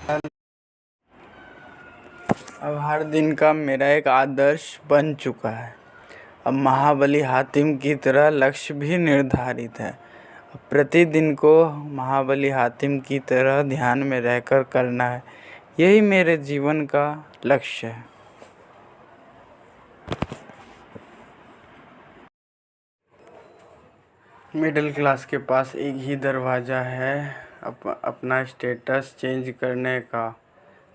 अब हर दिन का मेरा एक आदर्श बन चुका है। अब महाबली हातिम की तरह लक्ष्य भी निर्धारित है। अब प्रतिदिन को महाबली हातिम की तरह ध्यान में रहकर करना है। यही मेरे जीवन का लक्ष्य है। मिडिल क्लास के पास एक ही दरवाज़ा है, अपना स्टेटस चेंज करने का,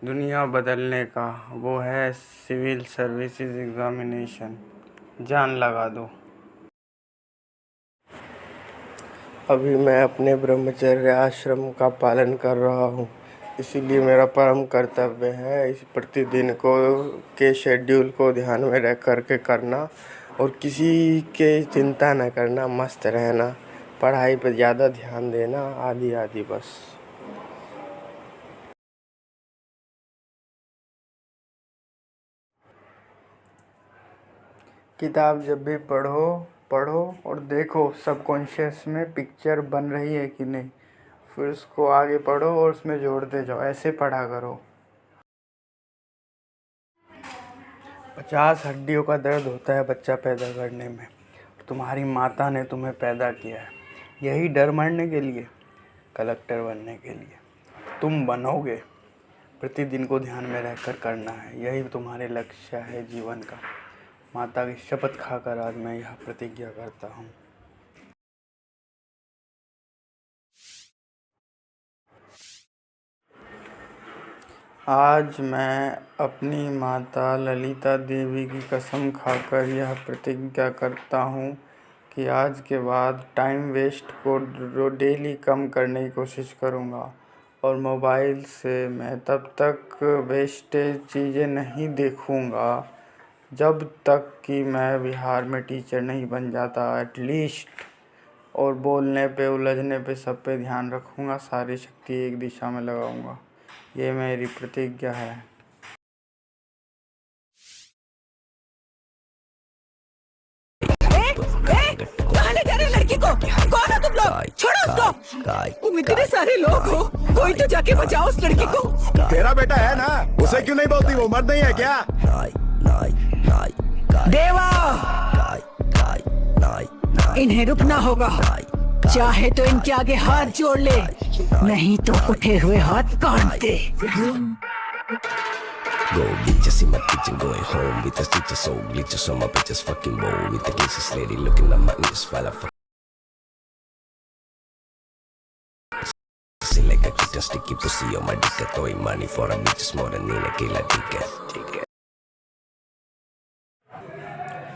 दुनिया बदलने का। वो है सिविल सर्विसेज एग्ज़ामिनेशन। जान लगा दो। अभी मैं अपने ब्रह्मचर्य आश्रम का पालन कर रहा हूँ, इसीलिए मेरा परम कर्तव्य है इस प्रतिदिन के शेड्यूल को ध्यान में रख कर के करना और किसी के चिंता न करना, मस्त रहना, पढ़ाई पर ज़्यादा ध्यान देना, आदि आदि। बस किताब जब भी पढ़ो और देखो सबकॉन्शियस में पिक्चर बन रही है कि नहीं, फिर उसको आगे पढ़ो और उसमें जोड़ते जाओ। ऐसे पढ़ा करो। 50 हड्डियों का दर्द होता है बच्चा पैदा करने में। तुम्हारी माता ने तुम्हें पैदा किया है यही डर मरने के लिए, कलेक्टर बनने के लिए। तुम बनोगे। प्रतिदिन को ध्यान में रहकर करना है, यही तुम्हारे लक्ष्य है जीवन का। माता की शपथ खाकर आज मैं यह प्रतिज्ञा करता हूँ। आज मैं अपनी माता ललिता देवी की कसम खाकर यह प्रतिज्ञा करता हूँ कि आज के बाद टाइम वेस्ट को डेली कम करने की कोशिश करूँगा और मोबाइल से मैं तब तक वेस्टेज चीज़ें नहीं देखूँगा जब तक कि मैं बिहार में टीचर नहीं बन जाता एटलीस्ट। और बोलने पे, उलझने पे, सब पे ध्यान रखूँगा, सारी शक्ति एक दिशा में लगाऊँगा। ये मेरी प्रतिज्ञा है। कहाँ ले जा रहे हो लड़की को? कौन हो तुम लोग? छोड़ो उसको। तुम इतने सारे लोग हो, कोई तो जाके बचाओ उस लड़की को। तेरा बेटा है ना, उसे क्यों नहीं बोलती? वो मर्द नहीं है क्या? देवा, इन्हें रुकना होगा। चाहे तो इनके आगे हाथ जोड़ ले, नहीं तो उठे हुए हाथ काट दे। Go get your see my kitchen going home with the stitches so glitches on my bitches fucking bowl with the glitches lady looking at my ears while I fuck see like I get a sticky pussy on my dick throwing money for a bitches more than Nina Kila dick।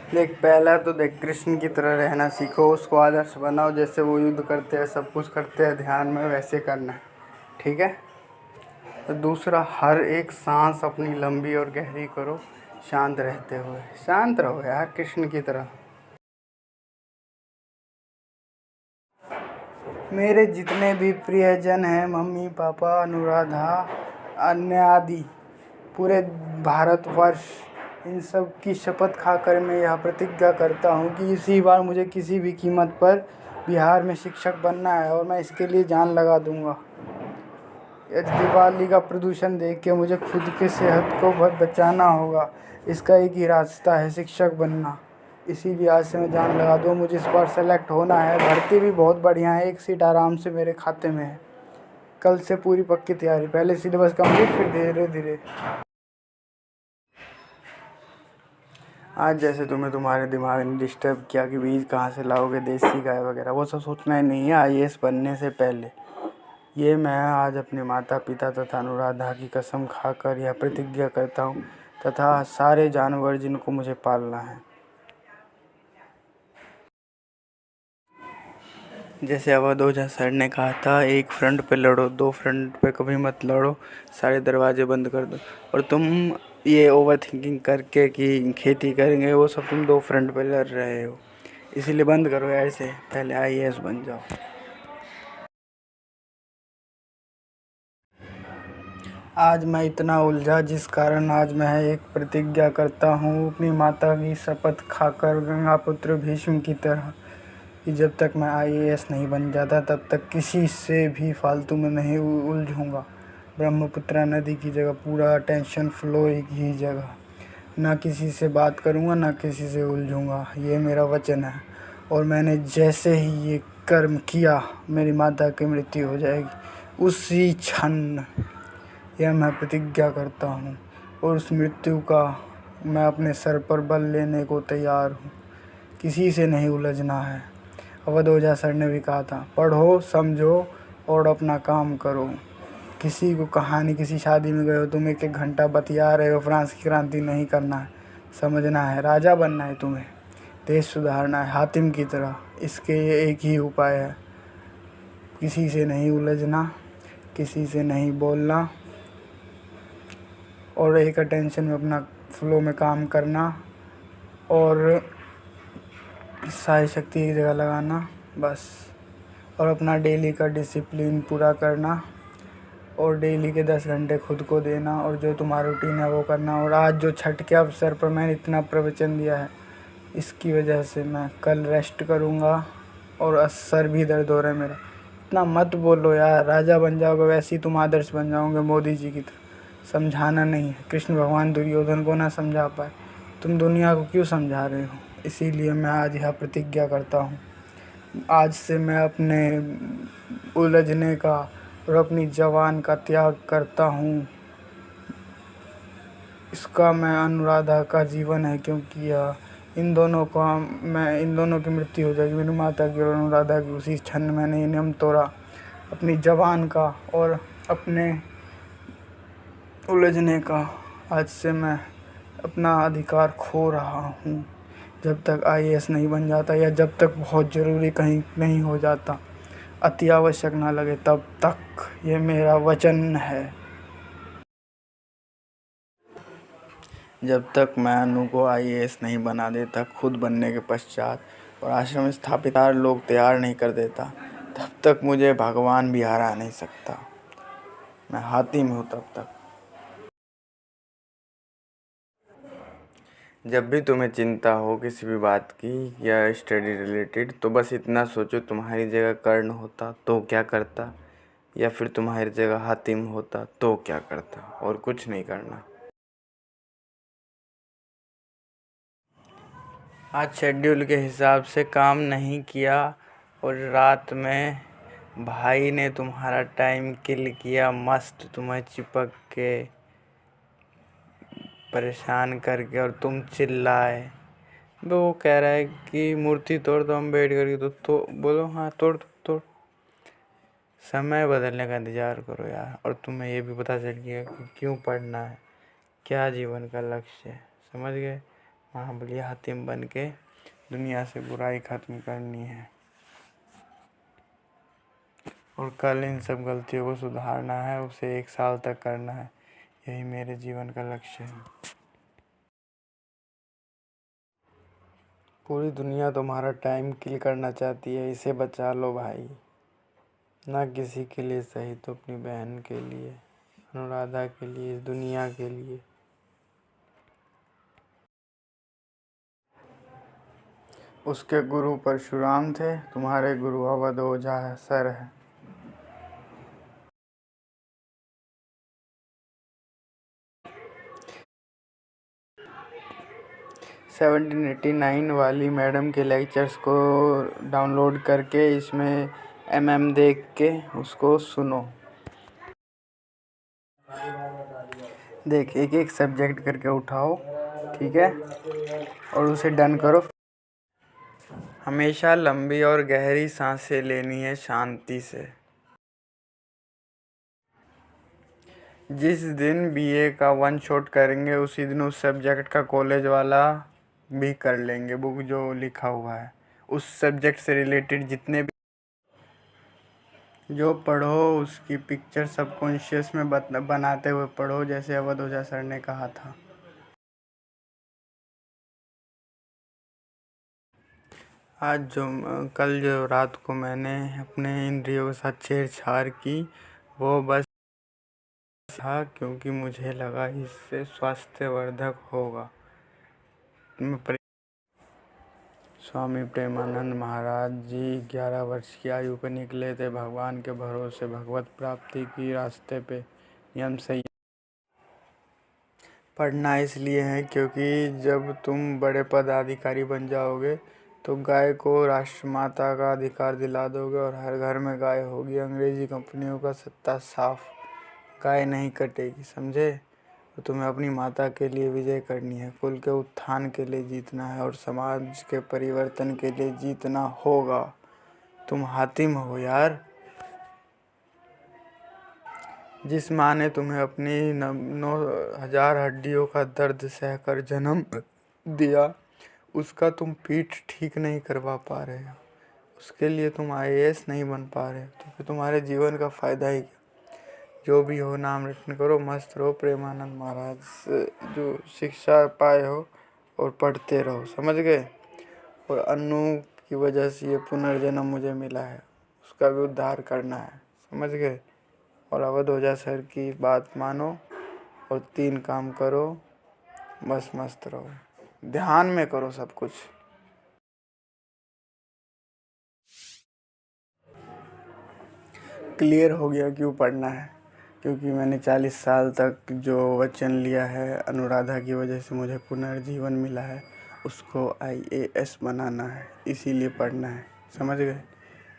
देख, पहला तो देख, कृष्ण की तरह रहना सीखो, उसको आदर्श बनाओ। जैसे वो युद्ध करते हैं, सब कुछ करते हैं ध्यान में, वैसे करना है, ठीक है। तो दूसरा, हर एक सांस अपनी लंबी और गहरी करो, शांत रहते हुए। शांत रहो यार, कृष्ण की तरह। मेरे जितने भी प्रियजन हैं, मम्मी पापा, अनुराधा, अन्य आदि, पूरे भारतवर्ष, इन सब की शपथ खाकर मैं यह प्रतिज्ञा करता हूँ कि इसी बार मुझे किसी भी कीमत पर बिहार में शिक्षक बनना है और मैं इसके लिए जान लगा दूँगा। दिवाली का प्रदूषण देख के मुझे खुद के सेहत को बहुत बचाना होगा। इसका एक ही रास्ता है, शिक्षक बनना। इसीलिए आज से मैं जान लगा दूँ, मुझे इस बार सेलेक्ट होना है। भर्ती भी बहुत बढ़िया है, एक सीट आराम से मेरे खाते में है। कल से पूरी पक्की तैयारी, पहले सिलेबस कंप्लीट, फिर धीरे धीरे। आज जैसे तुम्हारे दिमाग ने डिस्टर्ब किया कि बीज कहाँ से लाओगे, देसी गाय वगैरह, वो सब सोचना ही नहीं है IAS बनने से पहले। ये मैं आज अपने माता पिता तथा अनुराधा की कसम खाकर यह प्रतिज्ञा करता हूँ, तथा सारे जानवर जिनको मुझे पालना है। जैसे अवध ओझा सर ने कहा था, एक फ्रंट पे लड़ो, दो फ्रंट पे कभी मत लड़ो, सारे दरवाजे बंद कर दो। और तुम ये ओवर थिंकिंग करके कि खेती करेंगे, वो सब तुम दो फ्रंट पे लड़ रहे हो, इसीलिए बंद करो। ऐसे पहले IAS बन जाओ। आज मैं इतना उलझा जिस कारण आज मैं एक प्रतिज्ञा करता हूँ अपनी माता की शपथ खाकर, गंगापुत्र भीष्म की तरह, कि जब तक मैं IAS नहीं बन जाता तब तक किसी से भी फालतू में नहीं उलझूँगा। ब्रह्मपुत्र नदी की जगह पूरा टेंशन फ्लो एक ही जगह। ना किसी से बात करूँगा, ना किसी से उलझूँगा, ये मेरा वचन है। और मैंने जैसे ही ये कर्म किया, मेरी माता की मृत्यु हो जाएगी उसी क्षण। यह मैं प्रतिज्ञा करता हूँ और उस मृत्यु का मैं अपने सर पर बल लेने को तैयार हूँ। किसी से नहीं उलझना है। अवध ओझा सर ने भी कहा था, पढ़ो, समझो और अपना काम करो। किसी को कहानी, किसी शादी में गए हो, तुम एक घंटा बतिया रहे हो, फ्रांस की क्रांति नहीं करना है, समझना है, राजा बनना है तुम्हें, देश सुधारना है हातिम की तरह। इसके ये एक ही उपाय है, किसी से नहीं उलझना, किसी से नहीं बोलना और एक अटेंशन में अपना फ्लो में काम करना और सारी शक्ति एक जगह लगाना बस। और अपना डेली का डिसिप्लिन पूरा करना और डेली के 10 घंटे खुद को देना और जो तुम्हारा रूटीन है वो करना। और आज जो छठ के अवसर पर मैंने इतना प्रवचन दिया है, इसकी वजह से मैं कल रेस्ट करूँगा और सर भी दर्द हो रहा है मेरा। इतना मत बोलो यार, राजा बन जाओगे वैसे ही तुम आदर्श बन जाओगे मोदी जी की तरह। समझाना नहीं है, कृष्ण भगवान दुर्योधन को ना समझा पाए, तुम दुनिया को क्यों समझा रहे हो। इसीलिए मैं आज यह प्रतिज्ञा करता हूँ, आज से मैं अपने उलझने का और अपनी जवान का त्याग करता हूँ। इसका मैं अनुराधा का जीवन है, क्योंकि यह इन दोनों की मृत्यु हो जाएगी, मेरी माता की और अनुराधा की। उसी क्षण मैंने ये नियम तोड़ा अपनी जवान का और अपने उलझने का। आज से मैं अपना अधिकार खो रहा हूँ। जब तक IAS नहीं बन जाता या जब तक बहुत ज़रूरी कहीं नहीं हो जाता, अति आवश्यक ना लगे, तब तक ये मेरा वचन है। जब तक मैं अनु को IAS नहीं बना देता खुद बनने के पश्चात और आश्रम स्थापित लोग तैयार नहीं कर देता, तब तक मुझे भगवान भी हरा नहीं सकता। मैं हातिम हूँ तब तक। जब भी तुम्हें चिंता हो किसी भी बात की या स्टडी रिलेटेड, तो बस इतना सोचो, तुम्हारी जगह कर्ण होता तो क्या करता, या फिर तुम्हारी जगह हातिम होता तो क्या करता, और कुछ नहीं करना। आज शेड्यूल के हिसाब से काम नहीं किया और रात में भाई ने तुम्हारा टाइम किल किया, मस्त तुम्हें चिपक के परेशान करके, और तुम चिल्लाए। वो कह रहा है कि मूर्ति तोड़ दो अम्बेडकर की, तो बोलो हाँ तोड़ दो, तोड़। समय बदलने का इंतज़ार करो यार। और तुम्हें ये भी पता चल गया कि क्यों पढ़ना है, क्या जीवन का लक्ष्य है, समझ गए। महाबली हातिम बन के दुनिया से बुराई ख़त्म करनी है और कल इन सब गलतियों को सुधारना है, उसे 1 साल तक करना है। यही मेरे जीवन का लक्ष्य है। पूरी दुनिया तुम्हारा टाइम किल करना चाहती है, इसे बचा लो भाई। ना किसी के लिए सही तो अपनी बहन के लिए, अनुराधा के लिए, इस दुनिया के लिए। उसके गुरु परशुराम थे, तुम्हारे गुरु अवध ओझा सर है। $1789 वाली मैडम के लेक्चर्स को डाउनलोड करके इसमें MM देख के उसको सुनो। देख, एक एक सब्जेक्ट करके उठाओ, ठीक है, और उसे डन करो। हमेशा लंबी और गहरी सांसें लेनी है शांति से। जिस दिन BA का 1 शॉट करेंगे उसी दिन उस सब्जेक्ट का कॉलेज वाला भी कर लेंगे। बुक जो लिखा हुआ है उस सब्जेक्ट से रिलेटेड जितने भी जो पढ़ो, उसकी पिक्चर सबकॉन्शियस में बनाते हुए पढ़ो, जैसे अवध ओझा सर ने कहा था। कल जो रात को मैंने अपने इंद्रियों के साथ छेड़छाड़ की, वो बस था क्योंकि मुझे लगा इससे स्वास्थ्यवर्धक होगा। स्वामी प्रेमानंद महाराज जी 11 वर्ष की आयु पर निकले थे भगवान के भरोसे भगवत प्राप्ति की रास्ते पे। नियम सही पढ़ना इसलिए है क्योंकि जब तुम बड़े पदाधिकारी बन जाओगे तो गाय को राष्ट्रमाता का अधिकार दिला दोगे और हर घर में गाय होगी। अंग्रेजी कंपनियों का सत्ता साफ, गाय नहीं कटेगी, समझे। तो तुम्हें अपनी माता के लिए विजय करनी है, कुल के उत्थान के लिए जीतना है और समाज के परिवर्तन के लिए जीतना होगा। तुम हातिम हो यार। जिस माँ ने तुम्हें अपनी 9,000 हड्डियों का दर्द सहकर जन्म दिया, उसका तुम पीठ ठीक नहीं करवा पा रहे हो, उसके लिए तुम IAS नहीं बन पा रहे हो, तो फिर तुम्हारे जीवन का फ़ायदा ही क्या। जो भी हो, नाम रोशन करो, मस्त रहो, प्रेमानंद महाराज से जो शिक्षा पाए हो और पढ़ते रहो, समझ गए। और अन्नू की वजह से ये पुनर्जन्म मुझे मिला है, उसका भी उद्धार करना है, समझ गए। और अवध ओझा सर की बात मानो और 3 काम करो, बस मस्त रहो, ध्यान में करो सब कुछ। क्लियर हो गया क्यों पढ़ना है, क्योंकि मैंने 40 साल तक जो वचन लिया है, अनुराधा की वजह से मुझे पुनर्जीवन मिला है, उसको IAS बनाना है, इसीलिए पढ़ना है, समझ गए।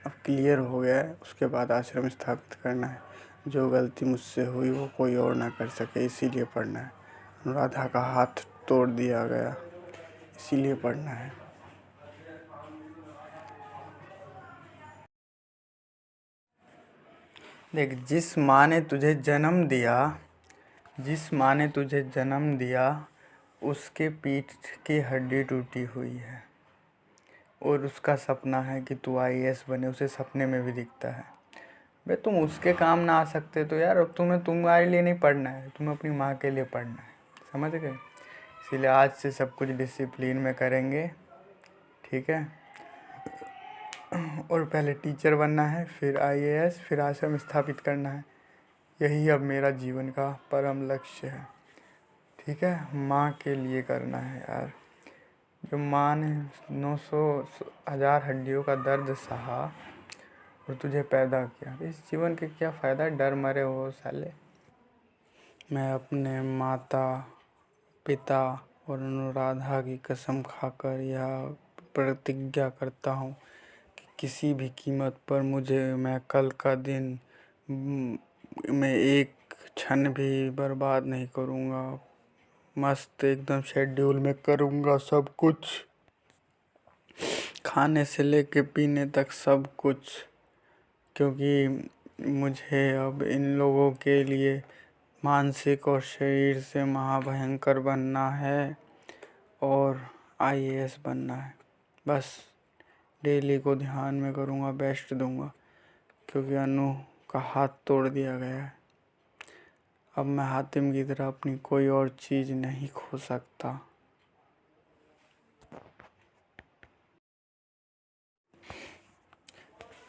अब क्लियर हो गया है। उसके बाद आश्रम स्थापित करना है, जो गलती मुझसे हुई वो कोई और ना कर सके, इसीलिए पढ़ना है। अनुराधा का हाथ तोड़ दिया गया, इसीलिए पढ़ना है। देख, जिस माँ ने तुझे जन्म दिया उसके पीठ की हड्डी टूटी हुई है और उसका सपना है कि तू IAS बने, उसे सपने में भी दिखता है। भाई तुम उसके काम ना आ सकते तो यार अब तुम्हारे लिए नहीं पढ़ना है, तुम्हें अपनी माँ के लिए पढ़ना है, समझ गए। इसीलिए आज से सब कुछ डिसिप्लिन में करेंगे, ठीक है। और पहले टीचर बनना है, फिर IAS, फिर आश्रम स्थापित करना है। यही अब मेरा जीवन का परम लक्ष्य है, ठीक है। माँ के लिए करना है यार। जो माँ ने 900,000 हड्डियों का दर्द सहा और तुझे पैदा किया, इस जीवन के क्या फ़ायदा, डर मरे हो साले। मैं अपने माता पिता और अनुराधा की कसम खाकर यह प्रतिज्ञा करता हूँ कि किसी भी कीमत पर मैं कल का दिन मैं एक क्षण भी बर्बाद नहीं करूँगा। मस्त एकदम शेड्यूल में करूँगा सब कुछ, खाने से लेके पीने तक सब कुछ, क्योंकि मुझे अब इन लोगों के लिए मानसिक और शरीर से महाभयंकर बनना है और IAS बनना है। बस डेली को ध्यान में करूँगा, बेस्ट दूँगा, क्योंकि अनु का हाथ तोड़ दिया गया है। अब मैं हातिम की तरह अपनी कोई और चीज़ नहीं खो सकता।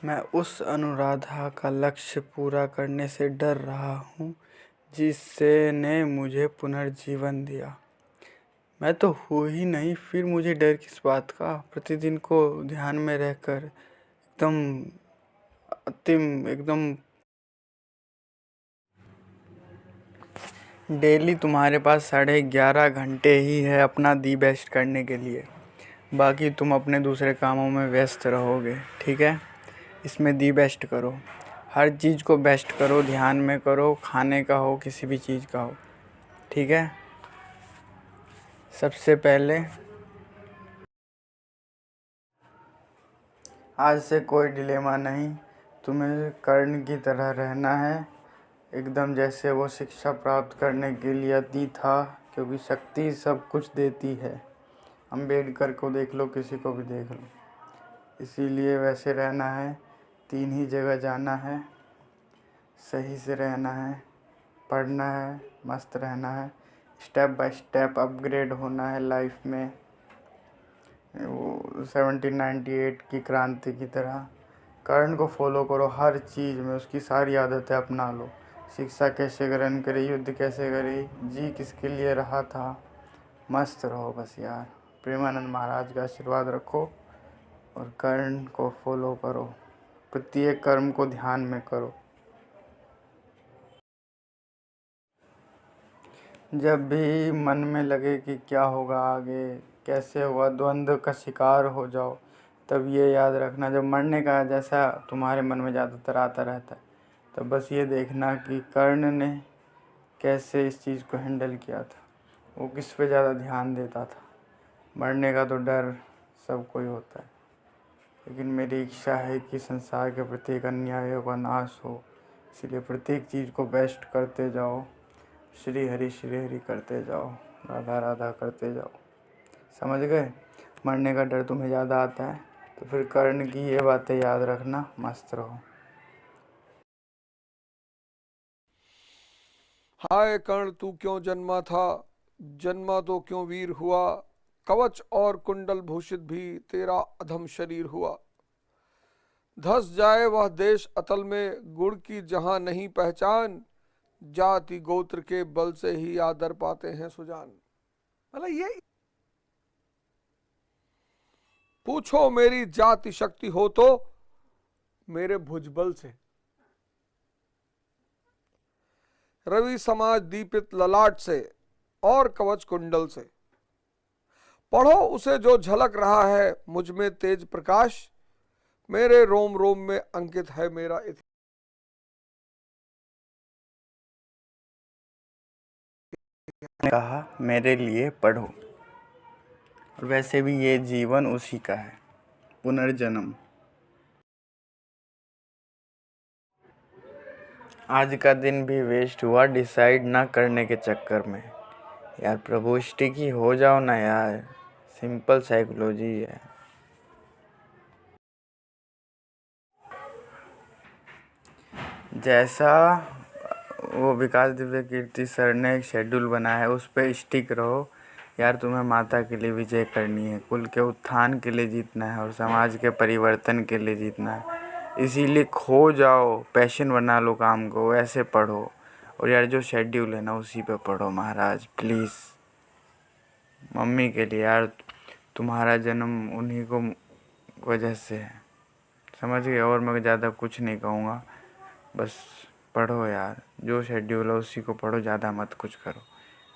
मैं उस अनुराधा का लक्ष्य पूरा करने से डर रहा हूँ जिससे ने मुझे पुनर्जीवन दिया। मैं तो हूँ ही नहीं, फिर मुझे डर किस बात का। प्रतिदिन को ध्यान में रहकर एकदम डेली तुम्हारे पास 11.5 घंटे ही है अपना दी बेस्ट करने के लिए, बाकी तुम अपने दूसरे कामों में व्यस्त रहोगे, ठीक है। इसमें दी बेस्ट करो, हर चीज़ को बेस्ट करो, ध्यान में करो, खाने का हो किसी भी चीज़ का हो, ठीक है। सबसे पहले आज से कोई डिलेमा नहीं, तुम्हें कर्ण की तरह रहना है, एकदम जैसे वो शिक्षा प्राप्त करने के लिए अति था, क्योंकि शक्ति सब कुछ देती है। अम्बेडकर को देख लो, किसी को भी देख लो, इसीलिए वैसे रहना है। 3 ही जगह जाना है, सही से रहना है, पढ़ना है, मस्त रहना है, स्टेप बाय स्टेप अपग्रेड होना है लाइफ में। 1798 की क्रांति की तरह कर्ण को फॉलो करो हर चीज़ में, उसकी सारी आदतें अपना लो। शिक्षा कैसे ग्रहण करी, युद्ध कैसे करी, जी किसके लिए रहा था, मस्त रहो बस यार। प्रेमानंद महाराज का आशीर्वाद रखो और कर्ण को फॉलो करो, प्रत्येक कर्म को ध्यान में करो। जब भी मन में लगे कि क्या होगा आगे, कैसे होगा, द्वंद्व का शिकार हो जाओ, तब ये याद रखना, जब मरने का जैसा तुम्हारे मन में ज़्यादातर आता रहता है, तब बस ये देखना कि कर्ण ने कैसे इस चीज़ को हैंडल किया था, वो किस पे ज़्यादा ध्यान देता था। मरने का तो डर सबको ही होता है, लेकिन मेरी इच्छा है कि संसार के प्रत्येक अन्यायों का नाश हो, इसलिए प्रत्येक चीज़ को बेस्ट करते जाओ, श्री हरि करते जाओ, राधा राधा करते जाओ। समझ गए? मरने का डर तुम्हें ज़्यादा आता है तो फिर कर्ण की ये बातें याद रखना, मस्त रहो। हाय कर्ण, तू क्यों जन्मा था, जन्मा तो क्यों वीर हुआ, कवच और कुंडल भूषित भी तेरा अधम शरीर हुआ। धस जाए वह देश अतल में, गुण की जहां नहीं पहचान, जाति गोत्र के बल से ही आदर पाते हैं सुजान। मतलब ये पूछो मेरी जाति शक्ति हो तो मेरे भुजबल से, रवि समाज दीपित ललाट से और कवच कुंडल से। पढ़ो उसे जो झलक रहा है मुझ में तेज प्रकाश, मेरे रोम रोम में अंकित है मेरा इतिहास। कहा मेरे लिए पढ़ो, और वैसे भी ये जीवन उसी का है, पुनर्जन्म। आज का दिन भी वेस्ट हुआ डिसाइड ना करने के चक्कर में। यार प्रभु स्टिकी हो जाओ ना यार, सिंपल साइकोलॉजी है। जैसा वो विकास दिव्य कीर्ति सर ने एक शेड्यूल बनाया है उस पर स्टिक रहो। यार तुम्हें माता के लिए विजय करनी है, कुल के उत्थान के लिए जीतना है और समाज के परिवर्तन के लिए जीतना है। इसीलिए खो जाओ, पैशन बना लो काम को, ऐसे पढ़ो। और यार जो शेड्यूल है ना उसी पे पढ़ो महाराज, प्लीज़। मम्मी के लिए यार, तुम्हारा जन्म उन्हीं को वजह से है, समझ गए? और मैं ज़्यादा कुछ नहीं कहूँगा, बस पढ़ो यार, जो शेड्यूल है उसी को पढ़ो, ज़्यादा मत कुछ करो,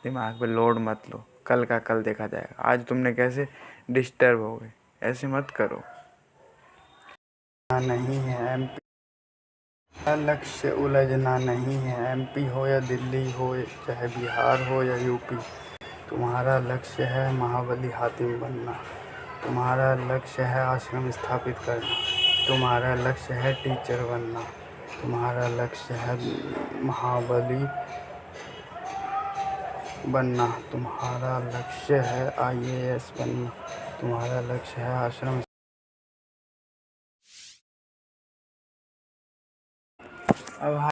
दिमाग पे लोड मत लो। कल का कल देखा जाएगा, आज तुमने कैसे डिस्टर्ब हो गए, ऐसे मत करो। नहीं है एमपी का लक्ष्य, उलझना नहीं है। एमपी हो या दिल्ली हो, चाहे बिहार हो या यूपी, तुम्हारा लक्ष्य है महाबली हातिम बनना, तुम्हारा लक्ष्य है आश्रम स्थापित करना, तुम्हारा लक्ष्य है टीचर बनना, तुम्हारा लक्ष्य है महाबली बनना, तुम्हारा लक्ष्य है IAS बनना, तुम्हारा लक्ष्य है आश्रम। अब